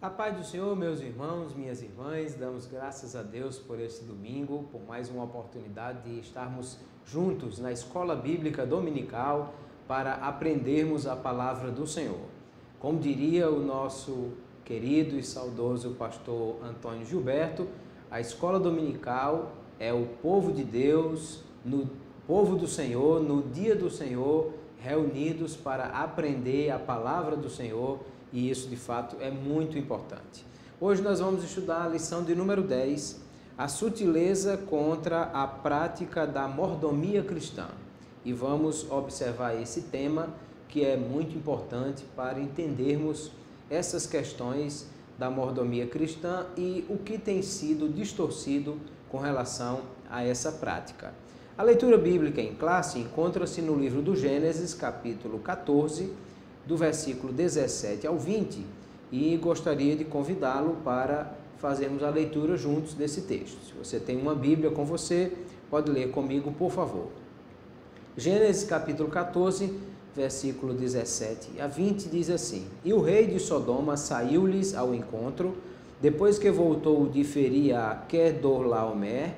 A paz do Senhor, meus irmãos, minhas irmãs, damos graças a Deus por este domingo, por mais uma oportunidade de estarmos juntos na Escola Bíblica Dominical para aprendermos a palavra do Senhor. Como diria o nosso querido e saudoso pastor Antônio Gilberto, a Escola Dominical é o povo de Deus, no povo do Senhor, no dia do Senhor, reunidos para aprender a palavra do Senhor. E isso, de fato, é muito importante. Hoje nós vamos estudar a lição de número 10, a sutileza contra a prática da mordomia cristã. E vamos observar esse tema, que é muito importante para entendermos essas questões da mordomia cristã e o que tem sido distorcido com relação a essa prática. A leitura bíblica em classe encontra-se no livro do Gênesis, capítulo 14, do versículo 17 ao 20, e gostaria de convidá-lo para fazermos a leitura juntos desse texto. Se você tem uma Bíblia com você, pode ler comigo, por favor. Gênesis capítulo 14, versículo 17 a 20 diz assim: E o rei de Sodoma saiu-lhes ao encontro, depois que voltou de ferir a Quedorlaomer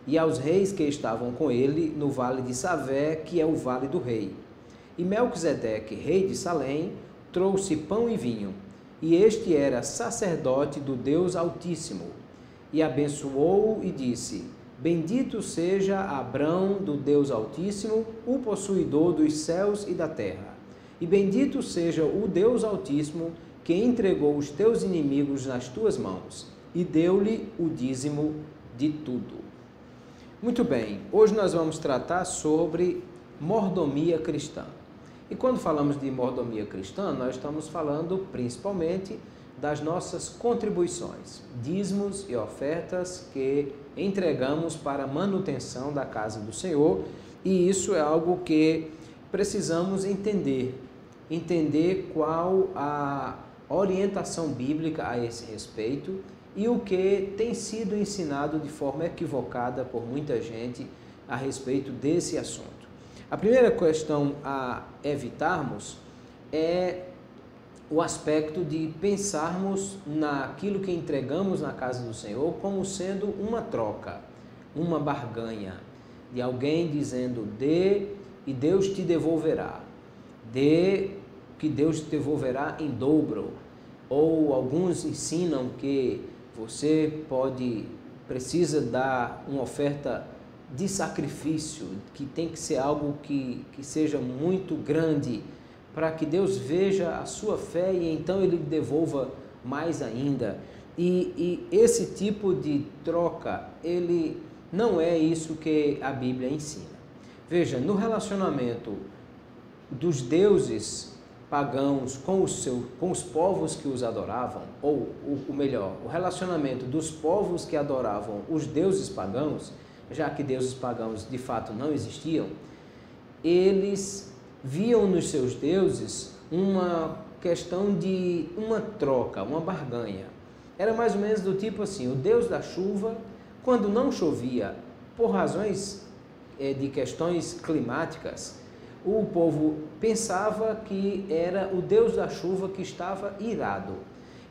e aos reis que estavam com ele no vale de Savé, que é o vale do rei. E Melquisedeque, rei de Salém, trouxe pão e vinho, e este era sacerdote do Deus Altíssimo. E abençoou-o e disse: Bendito seja Abrão do Deus Altíssimo, o possuidor dos céus e da terra. E bendito seja o Deus Altíssimo, que entregou os teus inimigos nas tuas mãos, e deu-lhe o dízimo de tudo. Muito bem, hoje nós vamos tratar sobre mordomia cristã. E quando falamos de mordomia cristã, nós estamos falando principalmente das nossas contribuições, dízimos e ofertas que entregamos para a manutenção da casa do Senhor, e isso é algo que precisamos entender qual a orientação bíblica a esse respeito e o que tem sido ensinado de forma equivocada por muita gente a respeito desse assunto. A primeira questão a evitarmos é o aspecto de pensarmos naquilo que entregamos na casa do Senhor como sendo uma troca, uma barganha, de alguém dizendo: dê e Deus te devolverá, dê que Deus te devolverá em dobro. Ou alguns ensinam que você precisa dar uma oferta de sacrifício, que tem que ser algo que seja muito grande, para que Deus veja a sua fé e então Ele devolva mais ainda. E esse tipo de troca, ele não é isso que a Bíblia ensina. Veja, no relacionamento dos deuses pagãos com os povos que os adoravam, ou o melhor, o relacionamento dos povos que adoravam os deuses pagãos, já que deuses pagãos de fato não existiam, eles viam nos seus deuses uma questão de uma troca, uma barganha. Era mais ou menos do tipo assim: o Deus da chuva, quando não chovia, por razões de questões climáticas, o povo pensava que era o Deus da chuva que estava irado.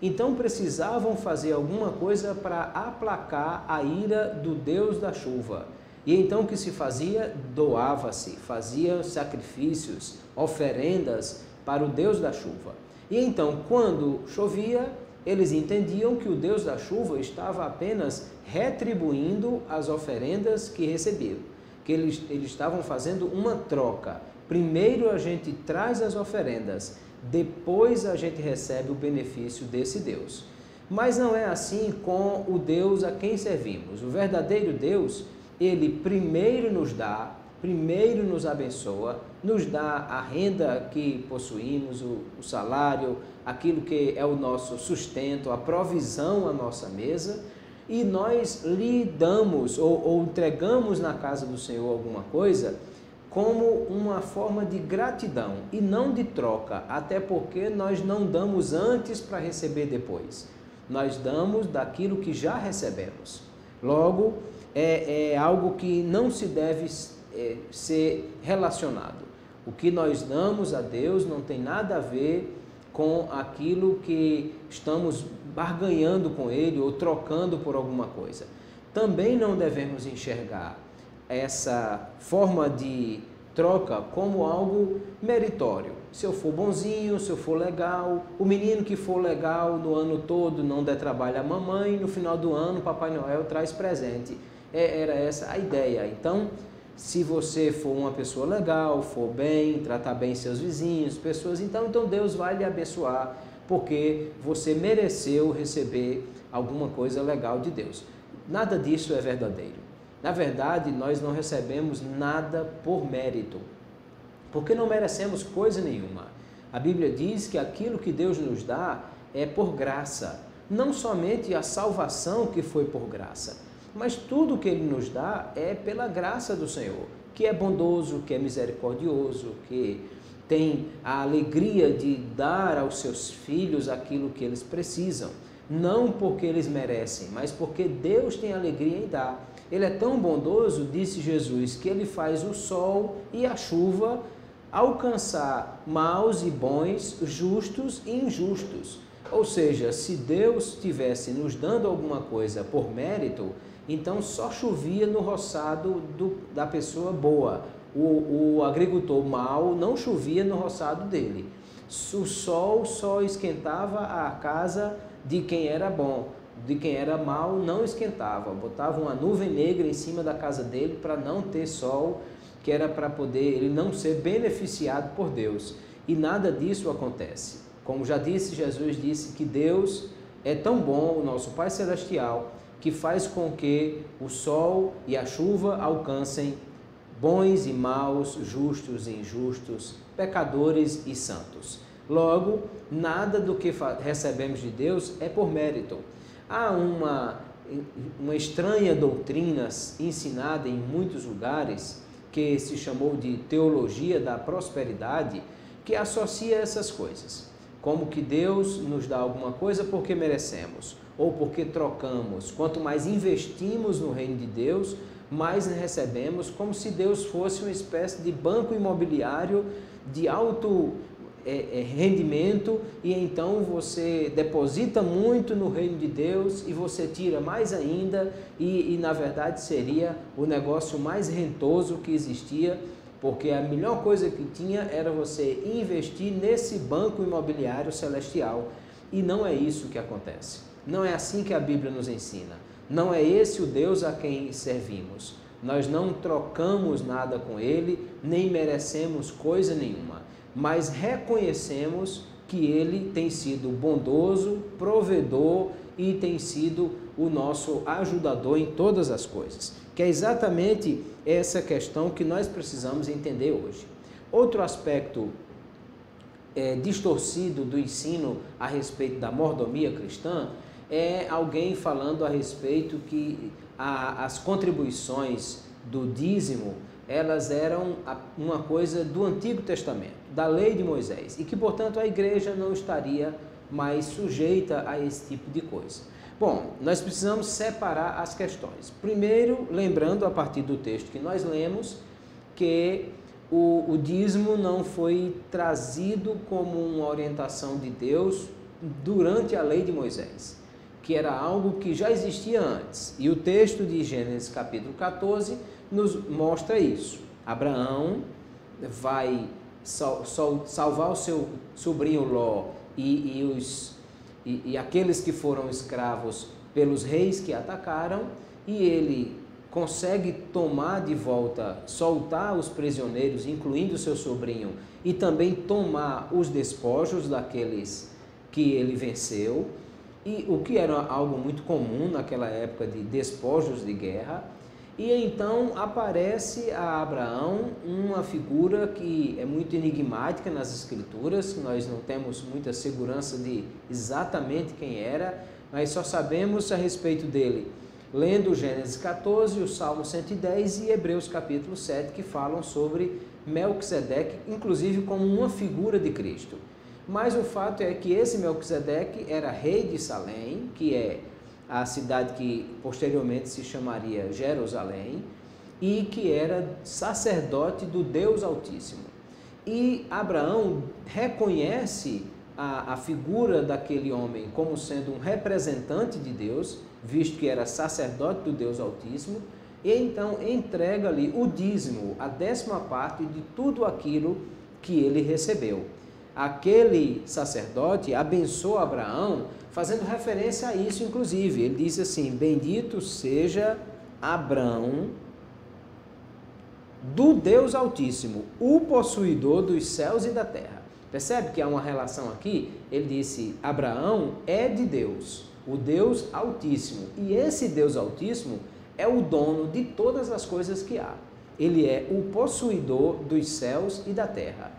Então precisavam fazer alguma coisa para aplacar a ira do Deus da chuva. E então o que se fazia? Doava-se, fazia sacrifícios, oferendas para o Deus da chuva. E então, quando chovia, eles entendiam que o Deus da chuva estava apenas retribuindo as oferendas que recebiam, que eles estavam fazendo uma troca. Primeiro a gente traz as oferendas, depois a gente recebe o benefício desse Deus. Mas não é assim com o Deus a quem servimos. O verdadeiro Deus, Ele primeiro nos dá, primeiro nos abençoa, nos dá a renda que possuímos, o salário, aquilo que é o nosso sustento, a provisão à nossa mesa, e nós lhe damos ou entregamos na casa do Senhor alguma coisa como uma forma de gratidão e não de troca, até porque nós não damos antes para receber depois. Nós damos daquilo que já recebemos. Logo, é algo que não se deve ser relacionado. O que nós damos a Deus não tem nada a ver com aquilo que estamos barganhando com ele ou trocando por alguma coisa. Também não devemos enxergar essa forma de troca como algo meritório. Se eu for bonzinho, se eu for legal, o menino que for legal no ano todo não der trabalho à mamãe, no final do ano Papai Noel traz presente. Era essa a ideia. Então, se você for uma pessoa legal, for bem, tratar bem seus vizinhos, pessoas, então Deus vai lhe abençoar, porque você mereceu receber alguma coisa legal de Deus. Nada disso é verdadeiro. Na verdade, nós não recebemos nada por mérito, porque não merecemos coisa nenhuma. A Bíblia diz que aquilo que Deus nos dá é por graça. Não somente a salvação que foi por graça, mas tudo que Ele nos dá é pela graça do Senhor, que é bondoso, que é misericordioso, que tem a alegria de dar aos seus filhos aquilo que eles precisam. Não porque eles merecem, mas porque Deus tem alegria em dar. Ele é tão bondoso, disse Jesus, que Ele faz o sol e a chuva alcançar maus e bons, justos e injustos. Ou seja, se Deus estivesse nos dando alguma coisa por mérito, então só chovia no roçado da pessoa boa. O agricultor mau não chovia no roçado dele. O sol só esquentava a casa de quem era bom. De quem era mau não esquentava, botava uma nuvem negra em cima da casa dele para não ter sol, que era para poder ele não ser beneficiado por Deus. E nada disso acontece. Como já disse, Jesus disse que Deus é tão bom, o nosso Pai Celestial, que faz com que o sol e a chuva alcancem bons e maus, justos e injustos, pecadores e santos. Logo, nada do que recebemos de Deus é por mérito. Há uma estranha doutrina ensinada em muitos lugares, que se chamou de teologia da prosperidade, que associa essas coisas, como que Deus nos dá alguma coisa porque merecemos, ou porque trocamos. Quanto mais investimos no reino de Deus, mais recebemos, como se Deus fosse uma espécie de banco imobiliário de alto rendimento, e então você deposita muito no reino de Deus e você tira mais ainda, e na verdade seria o negócio mais rentoso que existia, porque a melhor coisa que tinha era você investir nesse banco imobiliário celestial, e não é isso que acontece. Não é assim que a Bíblia nos ensina. Não é esse o Deus a quem servimos. Nós não trocamos nada com Ele, nem merecemos coisa nenhuma, mas reconhecemos que Ele tem sido bondoso, provedor e tem sido o nosso ajudador em todas as coisas, que é exatamente essa questão que nós precisamos entender hoje. Outro aspecto distorcido do ensino a respeito da mordomia cristã é alguém falando a respeito que as contribuições do dízimo, elas eram uma coisa do Antigo Testamento, da lei de Moisés, e que, portanto, a igreja não estaria mais sujeita a esse tipo de coisa. Bom, nós precisamos separar as questões. Primeiro, lembrando a partir do texto que nós lemos, que o dízimo não foi trazido como uma orientação de Deus durante a lei de Moisés, que era algo que já existia antes. E o texto de Gênesis capítulo 14 nos mostra isso. Abraão vai salvar o seu sobrinho Ló e aqueles que foram escravos pelos reis que atacaram, e ele consegue tomar de volta, soltar os prisioneiros, incluindo seu sobrinho, e também tomar os despojos daqueles que ele venceu, e o que era algo muito comum naquela época de despojos de guerra. E então aparece a Abraão uma figura que é muito enigmática nas Escrituras, nós não temos muita segurança de exatamente quem era, mas só sabemos a respeito dele lendo Gênesis 14, o Salmo 110 e Hebreus capítulo 7, que falam sobre Melquisedeque, inclusive como uma figura de Cristo. Mas o fato é que esse Melquisedeque era rei de Salém, que é a cidade que posteriormente se chamaria Jerusalém, e que era sacerdote do Deus Altíssimo. E Abraão reconhece a figura daquele homem como sendo um representante de Deus, visto que era sacerdote do Deus Altíssimo, e então entrega ali o dízimo, a 10ª parte de tudo aquilo que ele recebeu. Aquele sacerdote abençoa Abraão, fazendo referência a isso, inclusive. Ele diz assim: bendito seja Abraão do Deus Altíssimo, o possuidor dos céus e da terra. Percebe que há uma relação aqui? Ele disse: Abraão é de Deus, o Deus Altíssimo. E esse Deus Altíssimo é o dono de todas as coisas que há. Ele é o possuidor dos céus e da terra.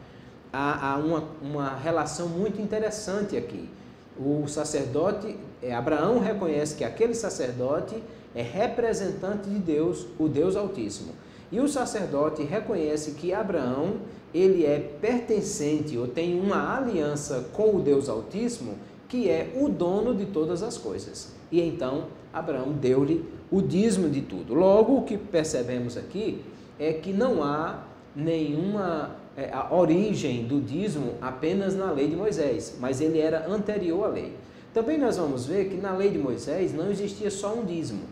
Há uma relação muito interessante aqui. O sacerdote, Abraão reconhece que aquele sacerdote é representante de Deus, o Deus Altíssimo. E o sacerdote reconhece que Abraão, ele é pertencente ou tem uma aliança com o Deus Altíssimo, que é o dono de todas as coisas. E então Abraão deu-lhe o dízimo de tudo. Logo, o que percebemos aqui é que não há nenhuma a origem do dízimo apenas na lei de Moisés, mas ele era anterior à lei. Também nós vamos ver que na lei de Moisés não existia só um dízimo.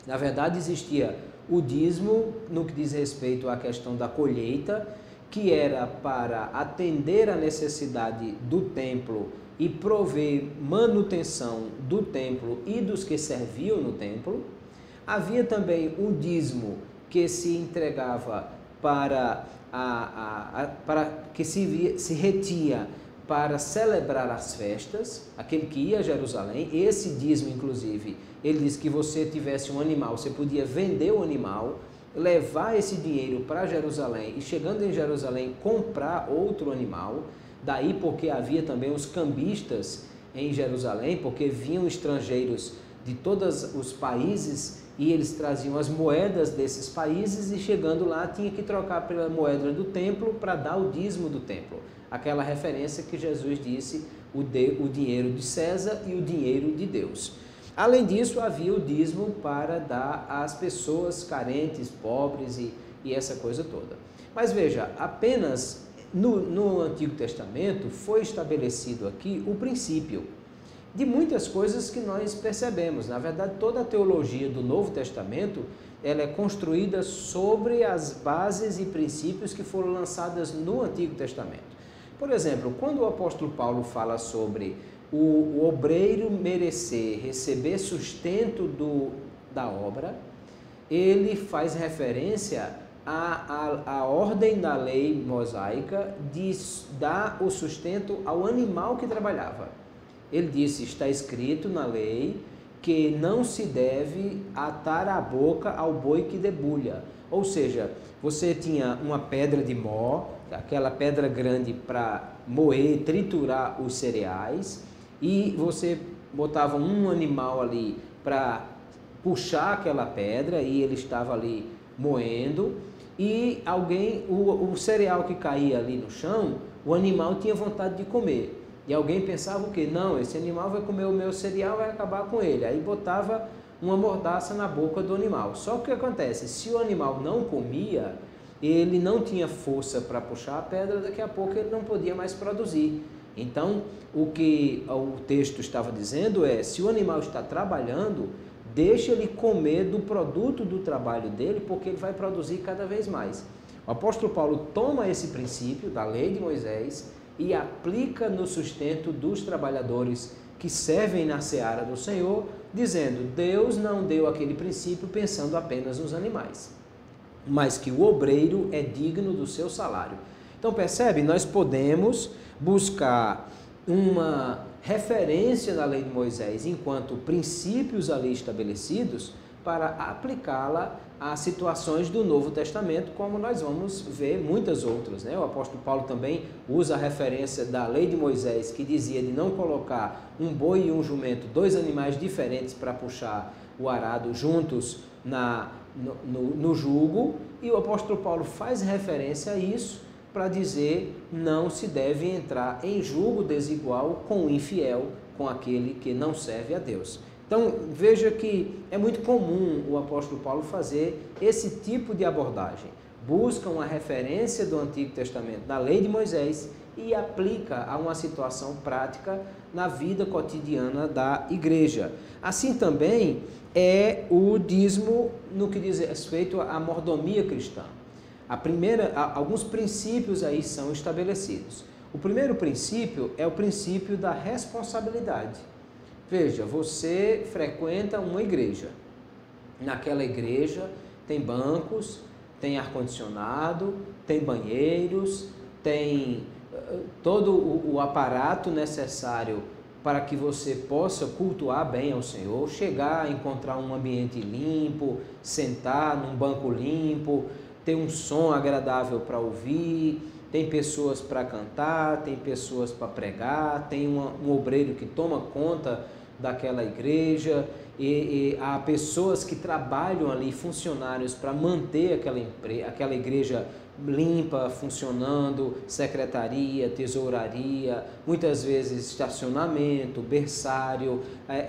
Na verdade, existia o dízimo no que diz respeito à questão da colheita, que era para atender a necessidade do templo e prover manutenção do templo e dos que serviam no templo. Havia também um dízimo que se entregava para que se retia para celebrar as festas, aquele que ia a Jerusalém. Esse dízimo, inclusive, ele diz que você tivesse um animal, você podia vender o animal, levar esse dinheiro para Jerusalém e, chegando em Jerusalém, comprar outro animal. Daí porque havia também os cambistas em Jerusalém, porque vinham estrangeiros de todos os países e eles traziam as moedas desses países, e chegando lá tinha que trocar pela moeda do templo para dar o dízimo do templo. Aquela referência que Jesus disse, o dinheiro de César e o dinheiro de Deus. Além disso, havia o dízimo para dar às pessoas carentes, pobres e essa coisa toda. Mas veja, apenas no Antigo Testamento foi estabelecido aqui o princípio de muitas coisas que nós percebemos. Na verdade, toda a teologia do Novo Testamento, ela é construída sobre as bases e princípios que foram lançadas no Antigo Testamento. Por exemplo, quando o apóstolo Paulo fala sobre o obreiro receber sustento da obra, ele faz referência à ordem da lei mosaica de dar o sustento ao animal que trabalhava. Ele disse: está escrito na lei que não se deve atar a boca ao boi que debulha. Ou seja, você tinha uma pedra de mó, aquela pedra grande para moer, triturar os cereais, e você botava um animal ali para puxar aquela pedra, e ele estava ali moendo, e o cereal que caía ali no chão, o animal tinha vontade de comer. E alguém pensava o quê? Não, esse animal vai comer o meu cereal, vai acabar com ele. Aí botava uma mordaça na boca do animal. Só que o que acontece? Se o animal não comia, ele não tinha força para puxar a pedra, daqui a pouco ele não podia mais produzir. Então, o que o texto estava dizendo é: se o animal está trabalhando, deixa ele comer do produto do trabalho dele, porque ele vai produzir cada vez mais. O apóstolo Paulo toma esse princípio da lei de Moisés e aplica no sustento dos trabalhadores que servem na seara do Senhor, dizendo: Deus não deu aquele princípio pensando apenas nos animais, mas que o obreiro é digno do seu salário. Então percebe, nós podemos buscar uma referência da lei de Moisés enquanto princípios ali estabelecidos para aplicá-la a situações do Novo Testamento, como nós vamos ver muitas outras, né? O apóstolo Paulo também usa a referência da lei de Moisés, que dizia de não colocar um boi e um jumento, dois animais diferentes, para puxar o arado juntos no jugo, e o apóstolo Paulo faz referência a isso para dizer: não se deve entrar em jugo desigual com o infiel, com aquele que não serve a Deus. Então, veja que é muito comum o apóstolo Paulo fazer esse tipo de abordagem. Busca uma referência do Antigo Testamento, da lei de Moisés, e aplica a uma situação prática na vida cotidiana da igreja. Assim também é o dízimo no que diz respeito à mordomia cristã. Alguns princípios aí são estabelecidos. O primeiro princípio é o princípio da responsabilidade. Veja, você frequenta uma igreja. Naquela igreja tem bancos, tem ar-condicionado, tem banheiros, tem todo o aparato necessário para que você possa cultuar bem ao Senhor, chegar a encontrar um ambiente limpo, sentar num banco limpo, ter um som agradável para ouvir, tem pessoas para cantar, tem pessoas para pregar, tem um obreiro que toma conta daquela igreja, e há pessoas que trabalham ali, funcionários, para manter aquela igreja limpa, funcionando, secretaria, tesouraria, muitas vezes estacionamento, berçário,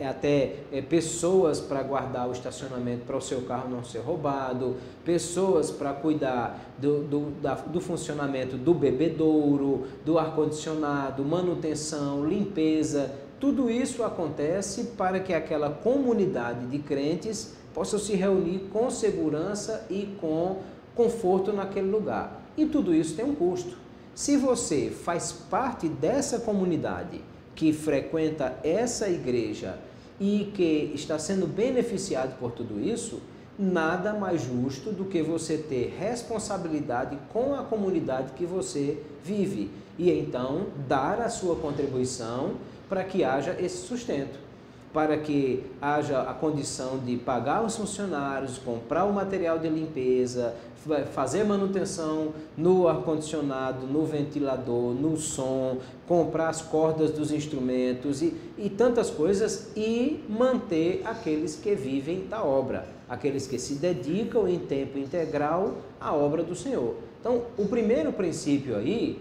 até pessoas para guardar o estacionamento para o seu carro não ser roubado, pessoas para cuidar do funcionamento do bebedouro, do ar-condicionado, manutenção, limpeza. Tudo isso acontece para que aquela comunidade de crentes possa se reunir com segurança e com conforto naquele lugar. E tudo isso tem um custo. Se você faz parte dessa comunidade que frequenta essa igreja e que está sendo beneficiado por tudo isso, nada mais justo do que você ter responsabilidade com a comunidade que você vive e então dar a sua contribuição para que haja esse sustento, para que haja a condição de pagar os funcionários, comprar o material de limpeza, fazer manutenção no ar-condicionado, no ventilador, no som, comprar as cordas dos instrumentos e tantas coisas, e manter aqueles que vivem da obra, aqueles que se dedicam em tempo integral à obra do Senhor. Então, o primeiro princípio aí,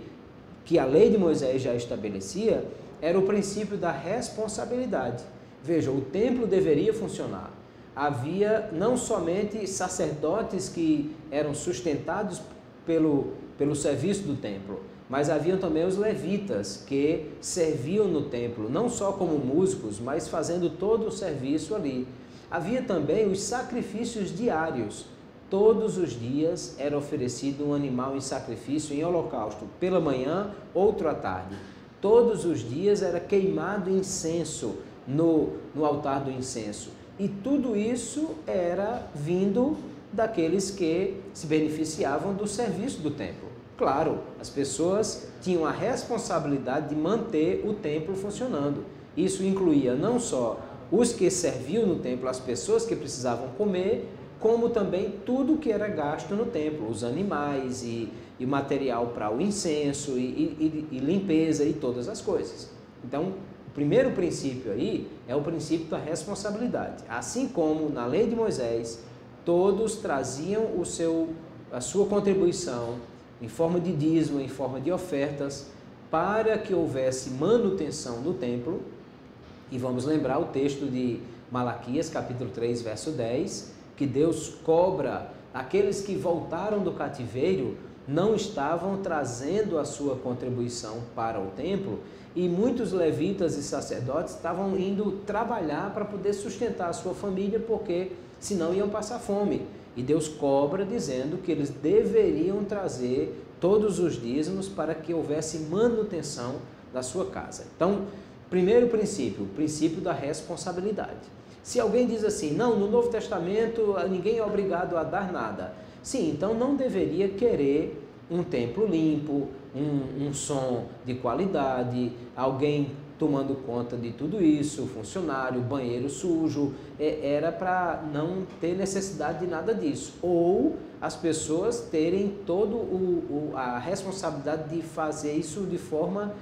que a lei de Moisés já estabelecia, era o princípio da responsabilidade. Veja, o templo deveria funcionar. Havia não somente sacerdotes que eram sustentados pelo serviço do templo, mas haviam também os levitas que serviam no templo, não só como músicos, mas fazendo todo o serviço ali. Havia também os sacrifícios diários. Todos os dias era oferecido um animal em sacrifício, em holocausto, pela manhã, outro à tarde. Todos os dias era queimado incenso no altar do incenso. E tudo isso era vindo daqueles que se beneficiavam do serviço do templo. Claro, as pessoas tinham a responsabilidade de manter o templo funcionando. Isso incluía não só os que serviam no templo, as pessoas que precisavam comer, como também tudo que era gasto no templo, os animais e material para o incenso e limpeza e todas as coisas. Então, o primeiro princípio aí é o princípio da responsabilidade. Assim como na lei de Moisés, todos traziam a sua contribuição em forma de dízimo, em forma de ofertas, para que houvesse manutenção do templo. E vamos lembrar o texto de Malaquias, capítulo 3, verso 10, que Deus cobra aqueles que voltaram do cativeiro, não estavam trazendo a sua contribuição para o templo, e muitos levitas e sacerdotes estavam indo trabalhar para poder sustentar a sua família, porque senão iam passar fome. E Deus cobra dizendo que eles deveriam trazer todos os dízimos para que houvesse manutenção da sua casa. Então, primeiro princípio, o princípio da responsabilidade. Se alguém diz assim, não, no Novo Testamento ninguém é obrigado a dar nada. Sim, então não deveria querer um templo limpo, um som de qualidade, alguém tomando conta de tudo isso, funcionário, banheiro sujo, era para não ter necessidade de nada disso. Ou as pessoas terem toda a responsabilidade de fazer isso de forma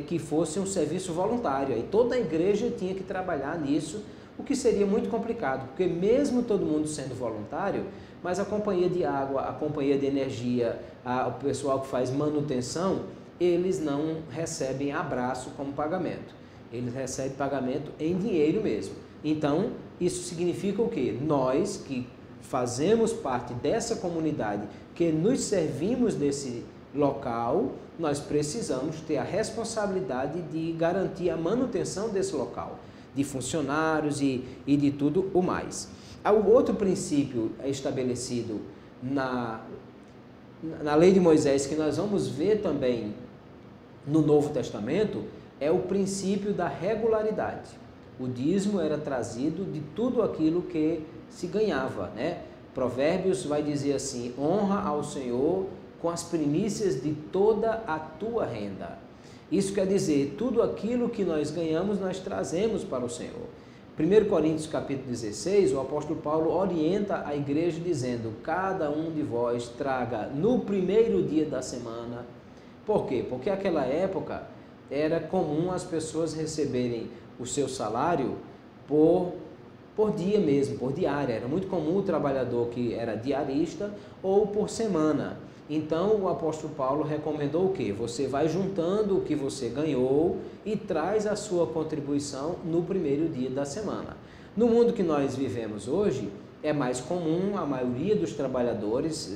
que fosse um serviço voluntário. Aí toda a igreja tinha que trabalhar nisso, o que seria muito complicado, porque mesmo todo mundo sendo voluntário, mas a companhia de água, a companhia de energia, o pessoal que faz manutenção, eles não recebem abraço como pagamento. Eles recebem pagamento em dinheiro mesmo. Então, isso significa o quê? Nós que fazemos parte dessa comunidade, que nos servimos local, nós precisamos ter a responsabilidade de garantir a manutenção desse local, de funcionários e de tudo o mais. O outro princípio estabelecido na lei de Moisés, que nós vamos ver também no Novo Testamento, é o princípio da regularidade. O dízimo era trazido de tudo aquilo que se ganhava, né? Provérbios vai dizer assim: honra ao Senhor com as primícias de toda a tua renda. Isso quer dizer, tudo aquilo que nós ganhamos, nós trazemos para o Senhor. 1 Coríntios capítulo 16, o apóstolo Paulo orienta a igreja dizendo: cada um de vós traga no primeiro dia da semana. Por quê? Porque naquela época era comum as pessoas receberem o seu salário por dia mesmo, por diária. Era muito comum o trabalhador que era diarista ou por semana. Então o apóstolo Paulo recomendou o quê? Você vai juntando o que você ganhou e traz a sua contribuição no primeiro dia da semana. No mundo que nós vivemos hoje, é mais comum a maioria dos trabalhadores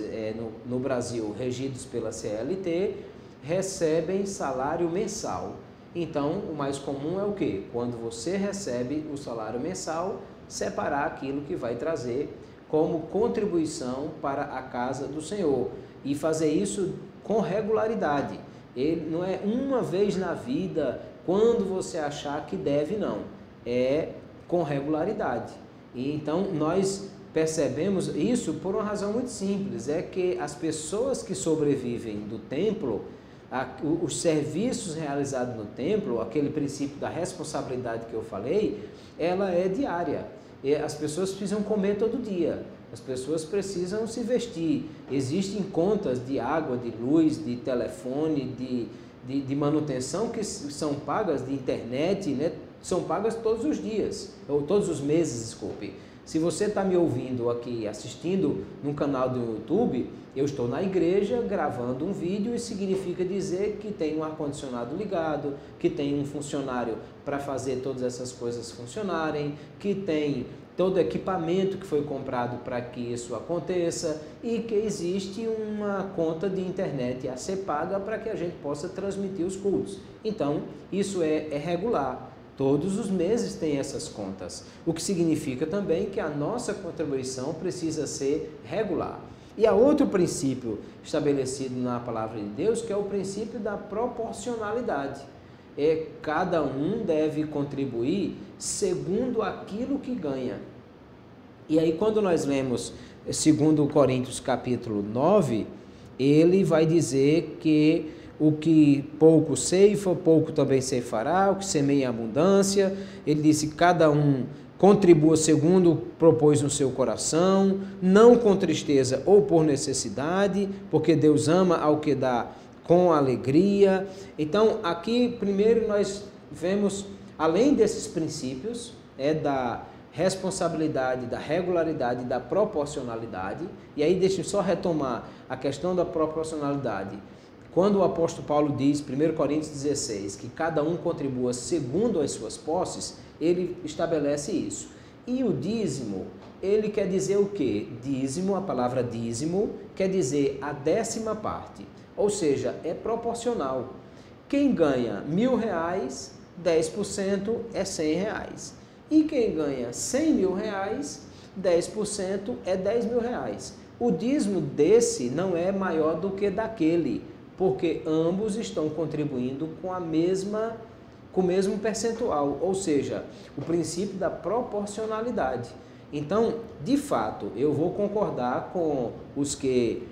no Brasil regidos pela CLT recebem salário mensal. Então o mais comum é o quê? Quando você recebe o salário mensal, separar aquilo que vai trazer como contribuição para a casa do Senhor. E fazer isso com regularidade. Ele não é uma vez na vida, quando você achar que deve, não. É com regularidade. E então nós percebemos isso por uma razão muito simples, é que as pessoas que sobrevivem do templo, os serviços realizados no templo, aquele princípio da responsabilidade que eu falei, ela é diária. E as pessoas precisam comer todo dia. As pessoas precisam se vestir. Existem contas de água, de luz, de telefone, de manutenção que são pagas, de internet, né? São pagas todos os dias, ou todos os meses, desculpe. Se você está me ouvindo aqui, assistindo num canal do YouTube, eu estou na igreja gravando um vídeo e significa dizer que tem um ar-condicionado ligado, que tem um funcionário para fazer todas essas coisas funcionarem, que tem todo o equipamento que foi comprado para que isso aconteça e que existe uma conta de internet a ser paga para que a gente possa transmitir os cultos. Então, isso é regular. Todos os meses tem essas contas, o que significa também que a nossa contribuição precisa ser regular. E há outro princípio estabelecido na palavra de Deus, que é o princípio da proporcionalidade. Cada um deve contribuir segundo aquilo que ganha. E aí quando nós lemos 2 Coríntios capítulo 9, ele vai dizer que o que pouco ceifa, pouco também ceifará, o que semeia em abundância. Ele disse: cada um contribua segundo propôs no seu coração, não com tristeza ou por necessidade, porque Deus ama ao que dá com alegria. Então, aqui, primeiro, nós vemos, além desses princípios, da responsabilidade, da regularidade e da proporcionalidade. E aí, deixa eu só retomar a questão da proporcionalidade. Quando o apóstolo Paulo diz, 1 Coríntios 16, que cada um contribua segundo as suas posses, ele estabelece isso. E o dízimo, ele quer dizer o quê? Dízimo, a palavra dízimo, quer dizer a 10ª parte. Ou seja, é proporcional. Quem ganha R$1.000, 10% é R$100. E quem ganha R$100.000, 10% é R$10.000. O dízimo desse não é maior do que daquele, porque ambos estão contribuindo com o mesmo percentual, ou seja, o princípio da proporcionalidade. Então, de fato, eu vou concordar com os que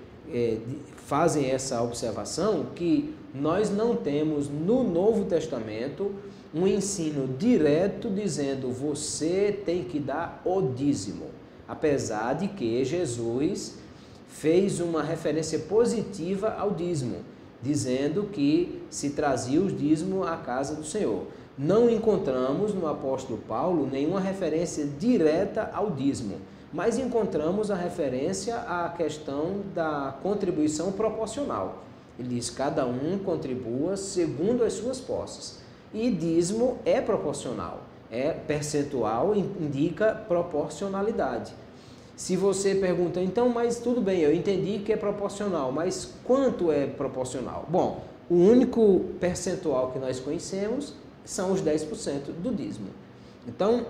fazem essa observação que nós não temos no Novo Testamento um ensino direto dizendo você tem que dar o dízimo, apesar de que Jesus fez uma referência positiva ao dízimo, dizendo que se trazia o dízimo à casa do Senhor. Não encontramos no apóstolo Paulo nenhuma referência direta ao dízimo, mas encontramos a referência à questão da contribuição proporcional. Ele diz, cada um contribua segundo as suas posses. E dízimo é proporcional, é percentual, indica proporcionalidade. Se você pergunta, então, mas tudo bem, eu entendi que é proporcional, mas quanto é proporcional? Bom, o único percentual que nós conhecemos são os 10% do dízimo. Então,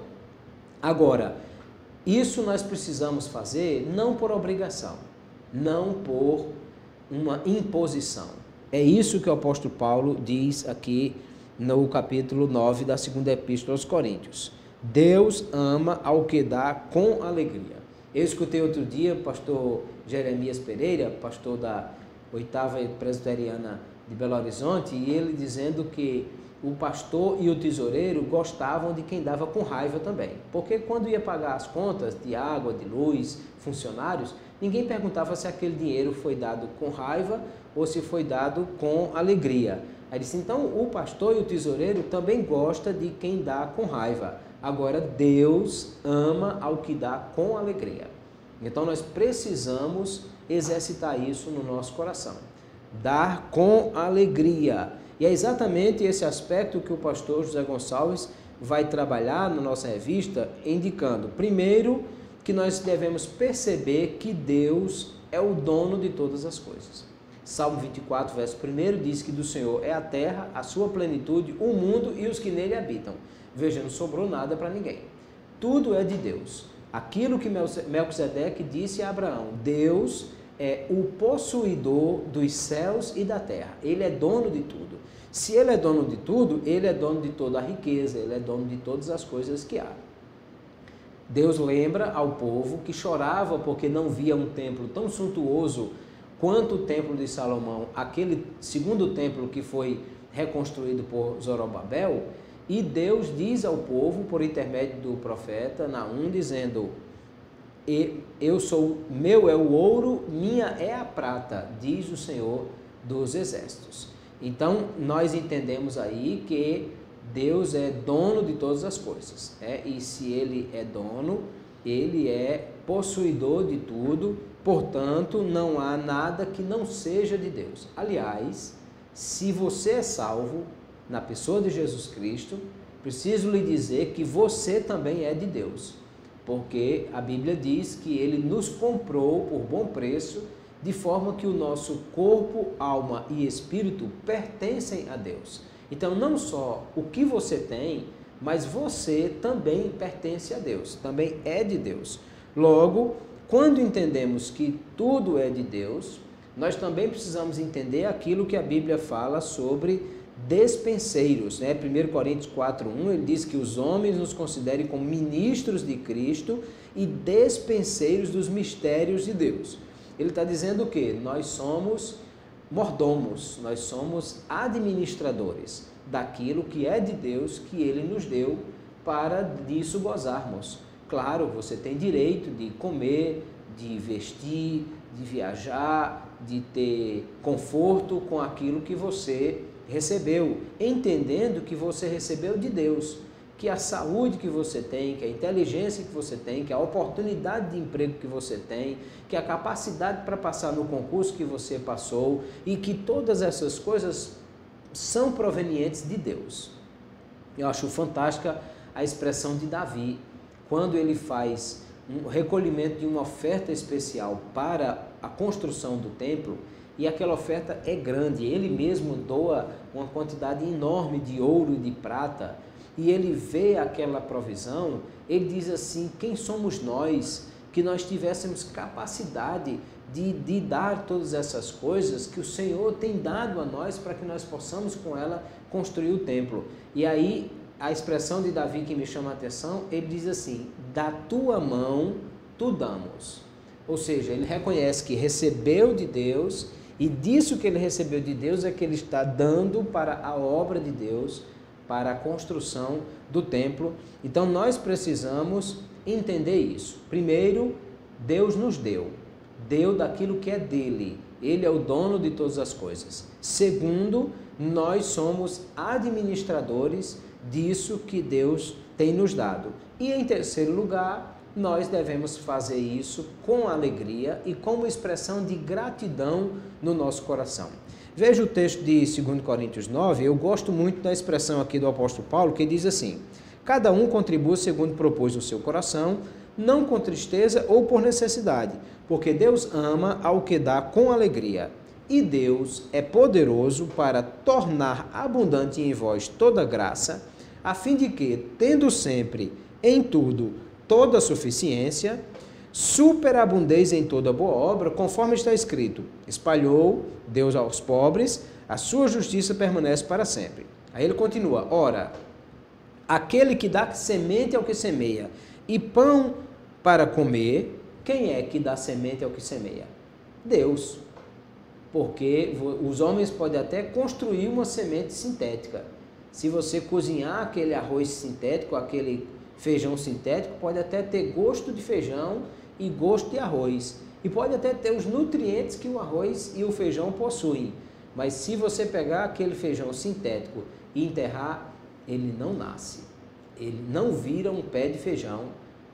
agora, isso nós precisamos fazer não por obrigação, não por uma imposição. É isso que o apóstolo Paulo diz aqui no capítulo 9 da segunda epístola aos Coríntios. Deus ama ao que dá com alegria. Eu escutei outro dia o pastor Jeremias Pereira, pastor da 8ª Presbiteriana de Belo Horizonte, e ele dizendo que o pastor e o tesoureiro gostavam de quem dava com raiva também. Porque quando ia pagar as contas de água, de luz, funcionários, ninguém perguntava se aquele dinheiro foi dado com raiva ou se foi dado com alegria. Aí disse, então o pastor e o tesoureiro também gostam de quem dá com raiva. Agora, Deus ama ao que dá com alegria. Então, nós precisamos exercitar isso no nosso coração. Dar com alegria. E é exatamente esse aspecto que o pastor José Gonçalves vai trabalhar na nossa revista, indicando, primeiro, que nós devemos perceber que Deus é o dono de todas as coisas. Salmo 24, verso 1 diz que do Senhor é a terra, a sua plenitude, o mundo e os que nele habitam. Veja, não sobrou nada para ninguém. Tudo é de Deus. Aquilo que Melquisedeque disse a Abraão, Deus é o possuidor dos céus e da terra. Ele é dono de tudo. Se ele é dono de tudo, ele é dono de toda a riqueza, ele é dono de todas as coisas que há. Deus lembra ao povo que chorava porque não via um templo tão suntuoso quanto o templo de Salomão, aquele segundo templo que foi reconstruído por Zorobabel. E Deus diz ao povo, por intermédio do profeta Naum, dizendo, meu é o ouro, minha é a prata, diz o Senhor dos Exércitos. Então, nós entendemos aí que Deus é dono de todas as coisas. E se Ele é dono, Ele é possuidor de tudo, portanto, não há nada que não seja de Deus. Aliás, se você é salvo na pessoa de Jesus Cristo, preciso lhe dizer que você também é de Deus, porque a Bíblia diz que Ele nos comprou por bom preço, de forma que o nosso corpo, alma e espírito pertencem a Deus. Então, não só o que você tem, mas você também pertence a Deus, também é de Deus. Logo, quando entendemos que tudo é de Deus, nós também precisamos entender aquilo que a Bíblia fala sobre despenseiros, 1 Coríntios 4:1, ele diz que os homens nos considerem como ministros de Cristo e despenseiros dos mistérios de Deus. Ele está dizendo o quê? Nós somos mordomos, nós somos administradores daquilo que é de Deus, que Ele nos deu para disso gozarmos. Claro, você tem direito de comer, de vestir, de viajar, de ter conforto com aquilo que você recebeu, entendendo que você recebeu de Deus, que a saúde que você tem, que a inteligência que você tem, que a oportunidade de emprego que você tem, que a capacidade para passar no concurso que você passou e que todas essas coisas são provenientes de Deus. Eu acho fantástica a expressão de Davi, quando ele faz um recolhimento de uma oferta especial para a construção do templo, e aquela oferta é grande, ele mesmo doa uma quantidade enorme de ouro e de prata, e ele vê aquela provisão, ele diz assim, quem somos nós, que nós tivéssemos capacidade de dar todas essas coisas que o Senhor tem dado a nós para que nós possamos com ela construir o templo. E aí, a expressão de Davi que me chama a atenção, ele diz assim, da tua mão tu damos. Ou seja, ele reconhece que recebeu de Deus, e disso que ele recebeu de Deus é que ele está dando para a obra de Deus, para a construção do templo. Então nós precisamos entender isso. Primeiro, Deus nos deu daquilo que é dele. Ele é o dono de todas as coisas. Segundo, nós somos administradores disso que Deus tem nos dado. E em terceiro lugar, nós devemos fazer isso com alegria e como expressão de gratidão no nosso coração. Veja o texto de 2 Coríntios 9, eu gosto muito da expressão aqui do apóstolo Paulo, que diz assim, cada um contribua segundo propôs no seu coração, não com tristeza ou por necessidade, porque Deus ama ao que dá com alegria. E Deus é poderoso para tornar abundante em vós toda graça, a fim de que, tendo sempre em tudo toda suficiência, superabundeis em toda boa obra, conforme está escrito: espalhou Deus aos pobres, a sua justiça permanece para sempre. Aí ele continua: ora, aquele que dá semente ao que semeia e pão para comer, quem é que dá semente ao que semeia? Deus. Porque os homens podem até construir uma semente sintética. Se você cozinhar aquele arroz sintético, aquele feijão sintético, pode até ter gosto de feijão e gosto de arroz. E pode até ter os nutrientes que o arroz e o feijão possuem. Mas se você pegar aquele feijão sintético e enterrar, ele não nasce. Ele não vira um pé de feijão,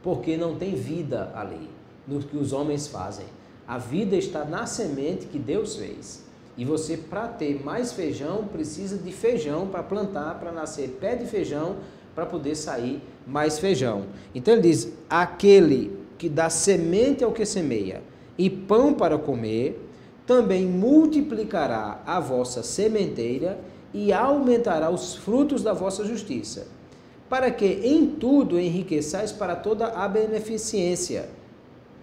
porque não tem vida ali, no que os homens fazem. A vida está na semente que Deus fez. E você, para ter mais feijão, precisa de feijão para plantar, para nascer pé de feijão, para poder sair mais feijão. Então ele diz: aquele que dá semente ao que semeia e pão para comer, também multiplicará a vossa sementeira e aumentará os frutos da vossa justiça, para que em tudo enriqueçais para toda a beneficência,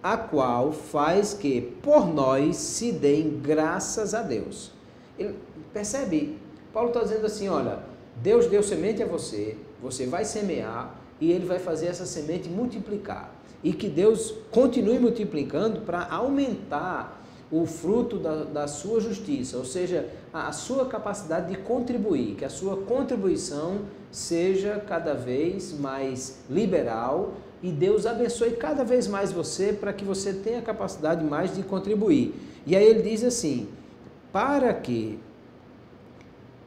a qual faz que por nós se deem graças a Deus. Ele, percebe? Paulo está dizendo assim: olha, Deus deu semente a você, você vai semear e ele vai fazer essa semente multiplicar. E que Deus continue multiplicando para aumentar o fruto da sua justiça, ou seja, a sua capacidade de contribuir, que a sua contribuição seja cada vez mais liberal, e Deus abençoe cada vez mais você para que você tenha a capacidade mais de contribuir. E aí ele diz assim: para que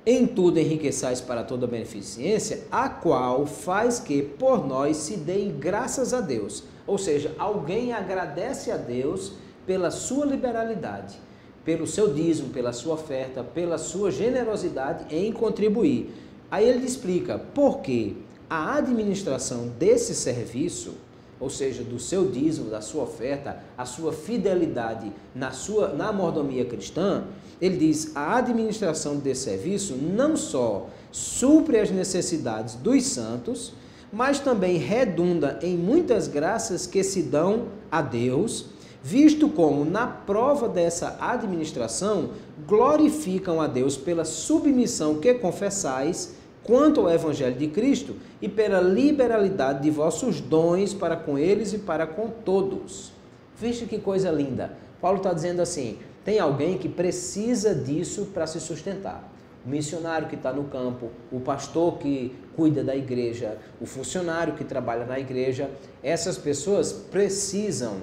em tudo enriqueçais para toda a beneficência, a qual faz que por nós se deem graças a Deus. Ou seja, alguém agradece a Deus pela sua liberalidade, pelo seu dízimo, pela sua oferta, pela sua generosidade em contribuir. Aí ele explica por quê. A administração desse serviço, ou seja, do seu dízimo, da sua oferta, a sua fidelidade na mordomia cristã, ele diz: a administração desse serviço não só supre as necessidades dos santos, mas também redunda em muitas graças que se dão a Deus, visto como, na prova dessa administração, glorificam a Deus pela submissão que confessais quanto ao Evangelho de Cristo e pela liberalidade de vossos dons para com eles e para com todos. Veja que coisa linda. Paulo está dizendo assim: tem alguém que precisa disso para se sustentar. O missionário que está no campo, o pastor que cuida da igreja, o funcionário que trabalha na igreja, essas pessoas precisam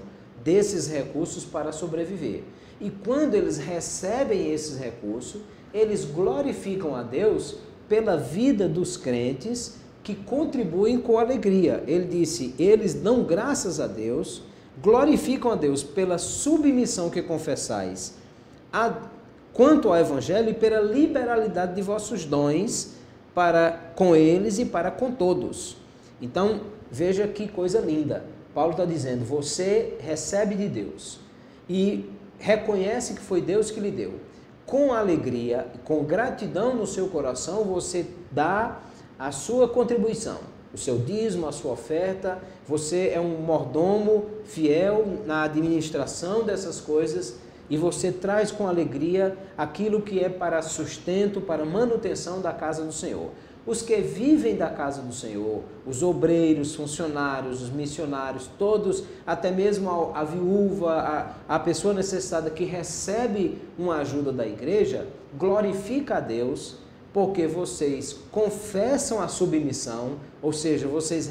desses recursos para sobreviver. E quando eles recebem esses recursos, eles glorificam a Deus pela vida dos crentes que contribuem com alegria. Ele disse: eles dão graças a Deus, glorificam a Deus pela submissão que confessais quanto ao Evangelho e pela liberalidade de vossos dons para com eles e para com todos. Então, veja que coisa linda. Paulo está dizendo: você recebe de Deus e reconhece que foi Deus que lhe deu. Com alegria, com gratidão no seu coração, você dá a sua contribuição, o seu dízimo, a sua oferta. Você é um mordomo fiel na administração dessas coisas e você traz com alegria aquilo que é para sustento, para manutenção da casa do Senhor. Os que vivem da casa do Senhor, os obreiros, funcionários, os missionários, todos, até mesmo a viúva, a pessoa necessitada que recebe uma ajuda da igreja, glorifica a Deus, porque vocês confessam a submissão, ou seja, vocês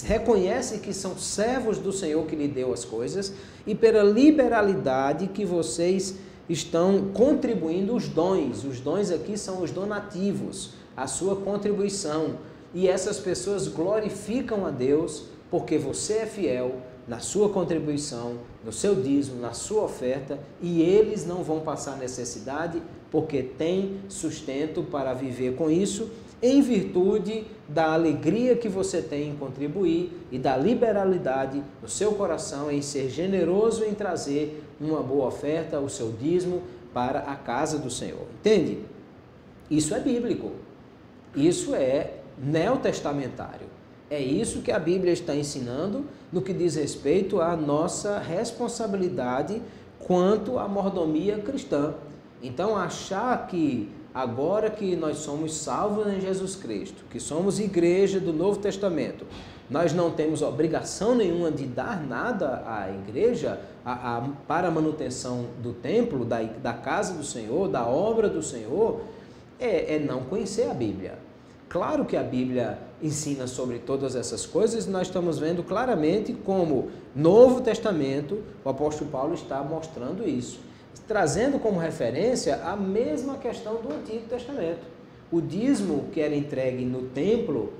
reconhecem que são servos do Senhor que lhe deu as coisas, e pela liberalidade que vocês estão contribuindo os dons aqui são os donativos, a sua contribuição, e essas pessoas glorificam a Deus porque você é fiel na sua contribuição, no seu dízimo, na sua oferta, e eles não vão passar necessidade porque têm sustento para viver com isso em virtude da alegria que você tem em contribuir e da liberalidade do seu coração em ser generoso em trazer uma boa oferta, o seu dízimo, para a casa do Senhor. Entende? Isso é bíblico. Isso é neotestamentário. É isso que a Bíblia está ensinando no que diz respeito à nossa responsabilidade quanto à mordomia cristã. Então, achar que agora que nós somos salvos em Jesus Cristo, que somos igreja do Novo Testamento, nós não temos obrigação nenhuma de dar nada à igreja para a manutenção do templo, da casa do Senhor, da obra do Senhor, é não conhecer a Bíblia. Claro que a Bíblia ensina sobre todas essas coisas, e nós estamos vendo claramente como Novo Testamento, o apóstolo Paulo está mostrando isso, trazendo como referência a mesma questão do Antigo Testamento. O dízimo que era entregue no templo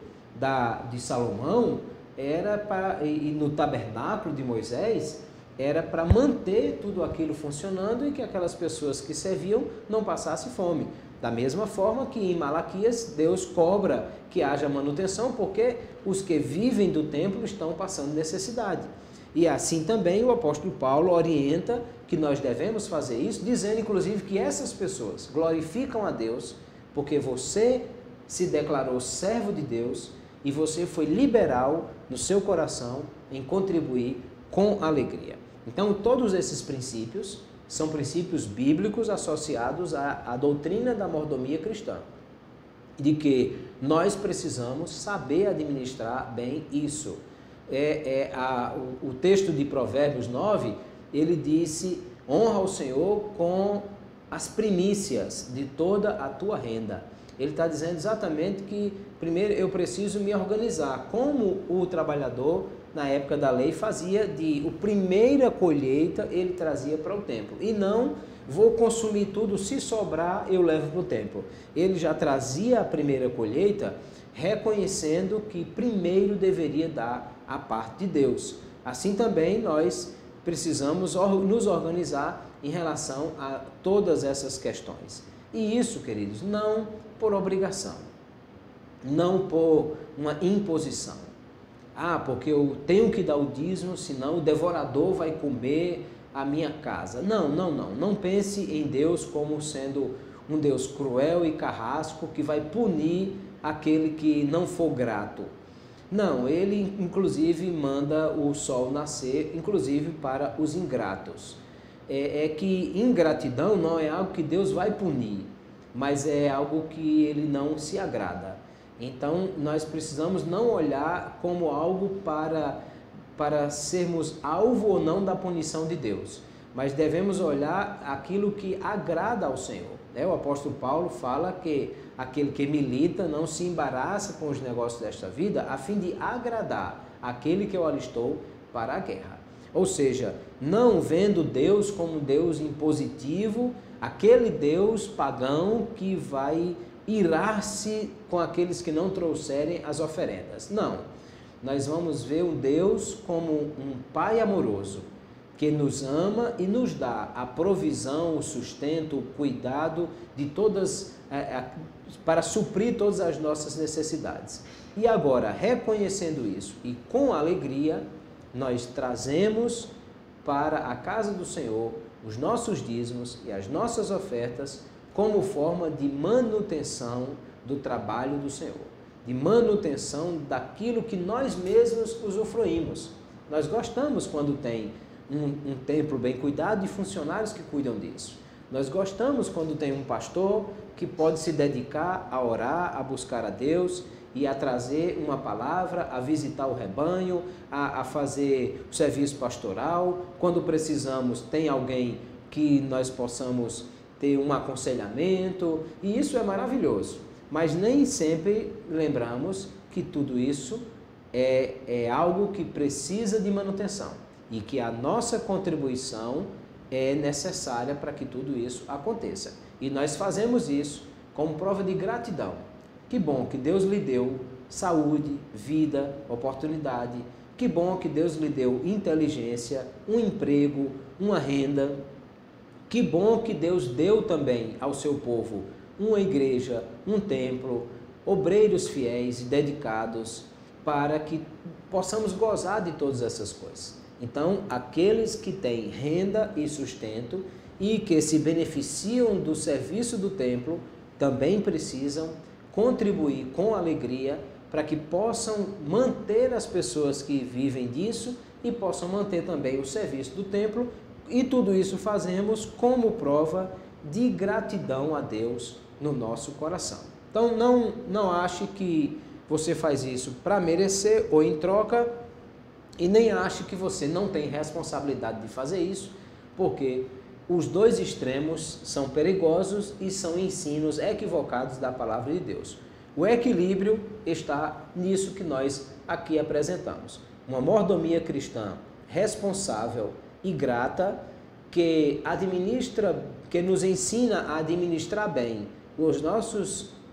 de Salomão e no tabernáculo de Moisés era para manter tudo aquilo funcionando e que aquelas pessoas que serviam não passassem fome. Da mesma forma que em Malaquias Deus cobra que haja manutenção porque os que vivem do templo estão passando necessidade. E assim também o apóstolo Paulo orienta que nós devemos fazer isso, dizendo inclusive que essas pessoas glorificam a Deus porque você se declarou servo de Deus e você foi liberal no seu coração em contribuir com alegria. Então, todos esses princípios são princípios bíblicos associados à doutrina da mordomia cristã, de que nós precisamos saber administrar bem isso. O texto de Provérbios 9, ele disse, honra o Senhor com as primícias de toda a tua renda. Ele está dizendo exatamente que, primeiro, eu preciso me organizar, como o trabalhador, na época da lei, fazia a primeira colheita, ele trazia para o templo. E não, vou consumir tudo, se sobrar, eu levo para o templo. Ele já trazia a primeira colheita, reconhecendo que primeiro deveria dar a parte de Deus. Assim também nós precisamos nos organizar em relação a todas essas questões. E isso, queridos, não por obrigação, não por uma imposição. Porque eu tenho que dar o dízimo, senão o devorador vai comer a minha casa. Não pense em Deus como sendo um Deus cruel e carrasco que vai punir aquele que não for grato. Não, ele inclusive manda o sol nascer, inclusive para os ingratos. Que ingratidão não é algo que Deus vai punir, mas é algo que ele não se agrada. Então, nós precisamos não olhar como algo para sermos alvo ou não da punição de Deus, mas devemos olhar aquilo que agrada ao Senhor. O apóstolo Paulo fala que aquele que milita não se embaraça com os negócios desta vida, a fim de agradar aquele que o alistou para a guerra. Ou seja, não vendo Deus como Deus impositivo, aquele Deus pagão que vai irar-se com aqueles que não trouxerem as oferendas. Não, nós vamos ver um Deus como um Pai amoroso, que nos ama e nos dá a provisão, o sustento, o cuidado de para suprir todas as nossas necessidades. E agora, reconhecendo isso e com alegria, nós trazemos para a casa do Senhor os nossos dízimos e as nossas ofertas como forma de manutenção do trabalho do Senhor, de manutenção daquilo que nós mesmos usufruímos. Nós gostamos quando tem um templo bem cuidado e funcionários que cuidam disso. Nós gostamos quando tem um pastor que pode se dedicar a orar, a buscar a Deus e a trazer uma palavra, a visitar o rebanho, a fazer o serviço pastoral. Quando precisamos, tem alguém que nós possamos ter um aconselhamento, e isso é maravilhoso. Mas nem sempre lembramos que tudo isso é algo que precisa de manutenção e que a nossa contribuição é necessária para que tudo isso aconteça. E nós fazemos isso como prova de gratidão. Que bom que Deus lhe deu saúde, vida, oportunidade. Que bom que Deus lhe deu inteligência, um emprego, uma renda. Que bom que Deus deu também ao seu povo uma igreja, um templo, obreiros fiéis e dedicados para que possamos gozar de todas essas coisas. Então, aqueles que têm renda e sustento e que se beneficiam do serviço do templo também precisam contribuir com alegria para que possam manter as pessoas que vivem disso e possam manter também o serviço do templo, e tudo isso fazemos como prova de gratidão a Deus no nosso coração. Então não ache que você faz isso para merecer ou em troca, e nem ache que você não tem responsabilidade de fazer isso, porque os dois extremos são perigosos e são ensinos equivocados da palavra de Deus. O equilíbrio está nisso que nós aqui apresentamos. Uma mordomia cristã responsável e grata, que nos ensina a administrar bem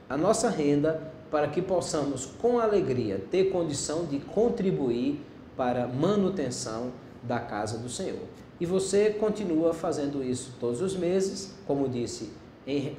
a nossa renda, para que possamos com alegria ter condição de contribuir para a manutenção da casa do Senhor. E você continua fazendo isso todos os meses, como disse,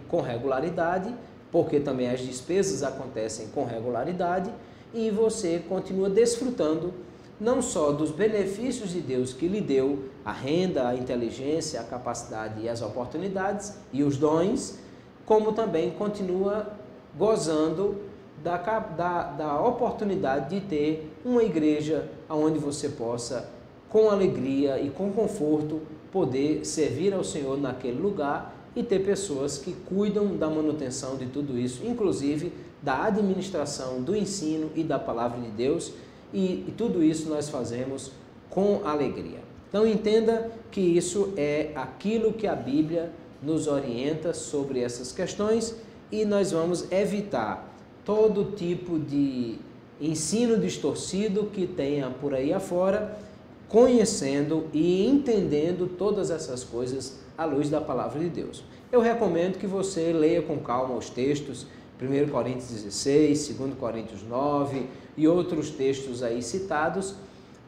com regularidade, porque também as despesas acontecem com regularidade, e você continua desfrutando não só dos benefícios de Deus que lhe deu, a renda, a inteligência, a capacidade e as oportunidades e os dons, como também continua gozando da oportunidade de ter uma igreja onde você possa, com alegria e com conforto, poder servir ao Senhor naquele lugar e ter pessoas que cuidam da manutenção de tudo isso, inclusive da administração, do ensino e da palavra de Deus, e tudo isso nós fazemos com alegria. Então entenda que isso é aquilo que a Bíblia nos orienta sobre essas questões, e nós vamos evitar todo tipo de ensino distorcido que tenha por aí afora, conhecendo e entendendo todas essas coisas à luz da palavra de Deus. Eu recomendo que você leia com calma os textos, 1 Coríntios 16, 2 Coríntios 9 e outros textos aí citados,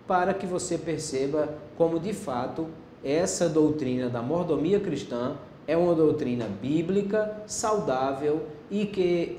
para que você perceba como de fato essa doutrina da mordomia cristã é uma doutrina bíblica, saudável e que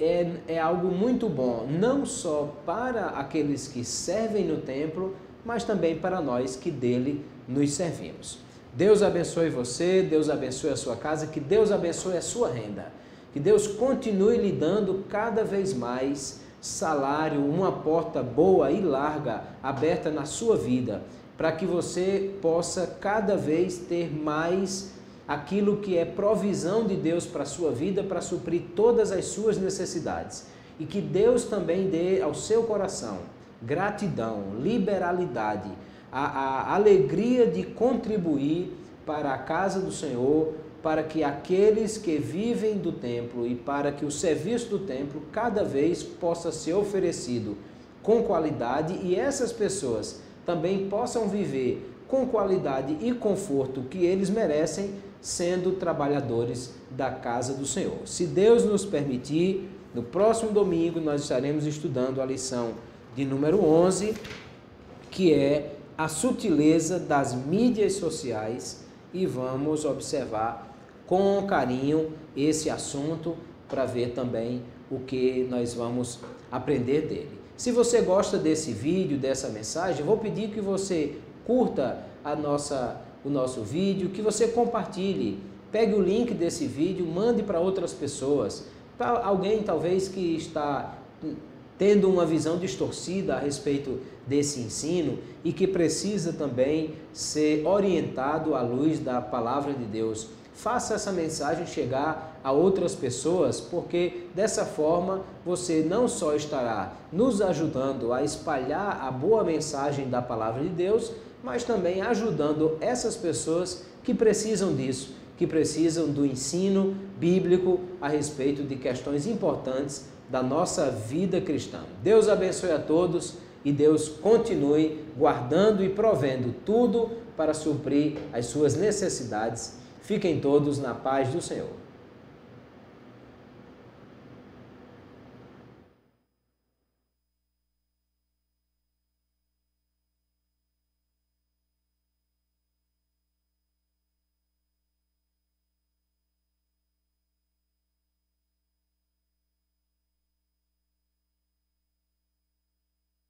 é algo muito bom, não só para aqueles que servem no templo, mas também para nós que dele nos servimos. Deus abençoe você, Deus abençoe a sua casa, que Deus abençoe a sua renda, que Deus continue lhe dando cada vez mais salário, uma porta boa e larga aberta na sua vida, para que você possa cada vez ter mais aquilo que é provisão de Deus para a sua vida, para suprir todas as suas necessidades. E que Deus também dê ao seu coração gratidão, liberalidade, a alegria de contribuir para a casa do Senhor, para que aqueles que vivem do templo e para que o serviço do templo cada vez possa ser oferecido com qualidade, e essas pessoas também possam viver com qualidade e conforto que eles merecem, sendo trabalhadores da casa do Senhor. Se Deus nos permitir, no próximo domingo nós estaremos estudando a lição de número 11, que é a sutileza das mídias sociais, e vamos observar com carinho esse assunto para ver também o que nós vamos aprender dele. Se você gosta desse vídeo, dessa mensagem, vou pedir que você curta o nosso vídeo, que você compartilhe, pegue o link desse vídeo, mande para outras pessoas, para alguém talvez que está tendo uma visão distorcida a respeito desse ensino e que precisa também ser orientado à luz da palavra de Deus. Faça essa mensagem chegar a outras pessoas, porque dessa forma você não só estará nos ajudando a espalhar a boa mensagem da palavra de Deus, mas também ajudando essas pessoas que precisam disso, que precisam do ensino bíblico a respeito de questões importantes da nossa vida cristã. Deus abençoe a todos e Deus continue guardando e provendo tudo para suprir as suas necessidades. Fiquem todos na paz do Senhor.